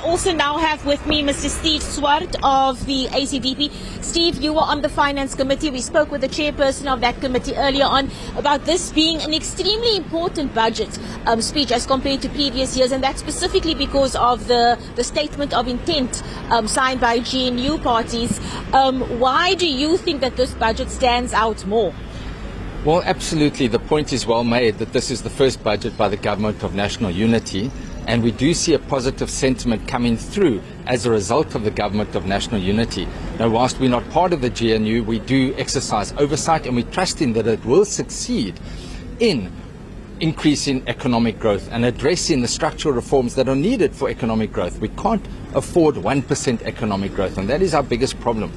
I also now have with me Mr. Steve Swart of the ACDP. Steve, you were on the Finance Committee. We spoke with the chairperson of that committee earlier on about this being an extremely important budget speech as compared to previous years, and that's specifically because of the statement of intent signed by GNU parties. Why do you think that this budget stands out more? Well, absolutely. The point is well made that this is the first budget by the Government of National Unity, and we do see a positive sentiment coming through as a result of the Government of National Unity. Now, whilst we're not part of the GNU, we do exercise oversight, and we trust in that it will succeed in increasing economic growth and addressing the structural reforms that are needed for economic growth. We can't afford 1% economic growth, and that is our biggest problem.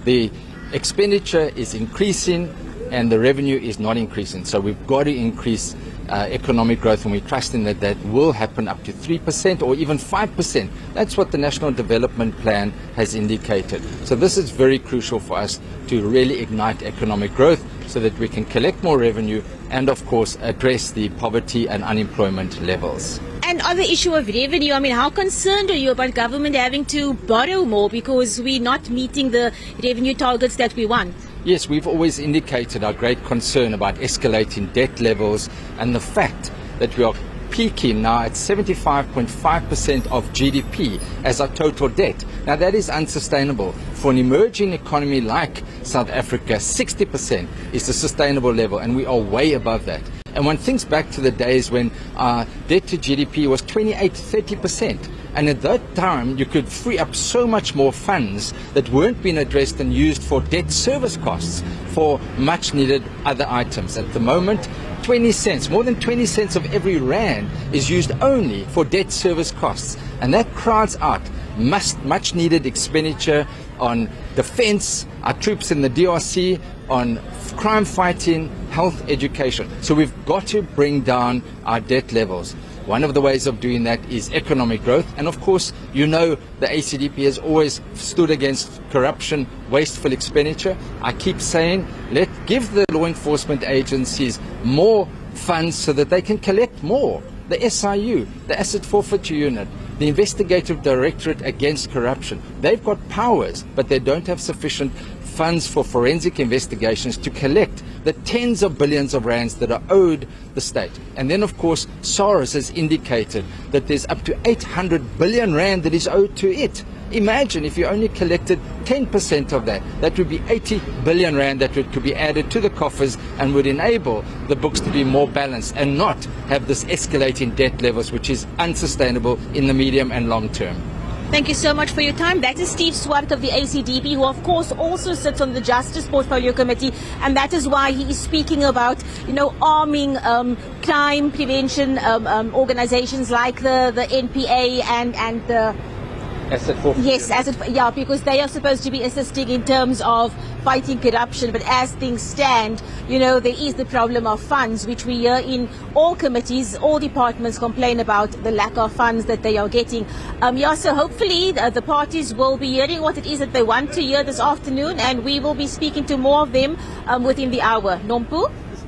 The expenditure is increasing and the revenue is not increasing. So we've got to increase economic growth, and we trust in that that will happen up to 3% or even 5%. That's what the National Development Plan has indicated. So this is very crucial for us to really ignite economic growth so that we can collect more revenue and, of course, address the poverty and unemployment levels. And on the issue of revenue, I mean, how concerned are you about government having to borrow more because we're not meeting the revenue targets that we want? Yes, we've always indicated our great concern about escalating debt levels and the fact that we are peaking now at 75.5% of GDP as our total debt. Now, that is unsustainable. For an emerging economy like South Africa, 60% is the sustainable level, and we are way above that. And one thinks back to the days when our debt to GDP was 28-30%. And at that time, you could free up so much more funds that weren't being addressed and used for debt service costs, for much needed other items. At the moment, 20 cents, more than 20 cents of every rand is used only for debt service costs. And that crowds out much needed expenditure on defense, our troops in the DRC, on crime fighting, health, education. So we've got to bring down our debt levels. One of the ways of doing that is economic growth. And of course, you know, the ACDP has always stood against corruption, wasteful expenditure. I keep saying, give the law enforcement agencies more funds so that they can collect more. The SIU, the Asset Forfeiture Unit, the Investigative Directorate Against Corruption, they've got powers, but they don't have sufficient funds for forensic investigations to collect the tens of billions of rands that are owed the state. And then, of course, SARS has indicated that there's up to 800 billion rand that is owed to it. Imagine if you only collected 10% of that. That would be 80 billion rand that could be added to the coffers and would enable the books to be more balanced and not have this escalating debt levels, which is unsustainable in the medium and long term. Thank you so much for your time. That is Steve Swart of the ACDP, who of course also sits on the Justice Portfolio Committee, and that is why he is speaking about, arming crime prevention organizations like the NPA and the Asset forfeiture. Yes, because they are supposed to be assisting in terms of fighting corruption. But as things stand, there is the problem of funds, which we hear in all committees, all departments complain about the lack of funds that they are getting. So hopefully the parties will be hearing what it is that they want to hear this afternoon, and we will be speaking to more of them within the hour. Nompu?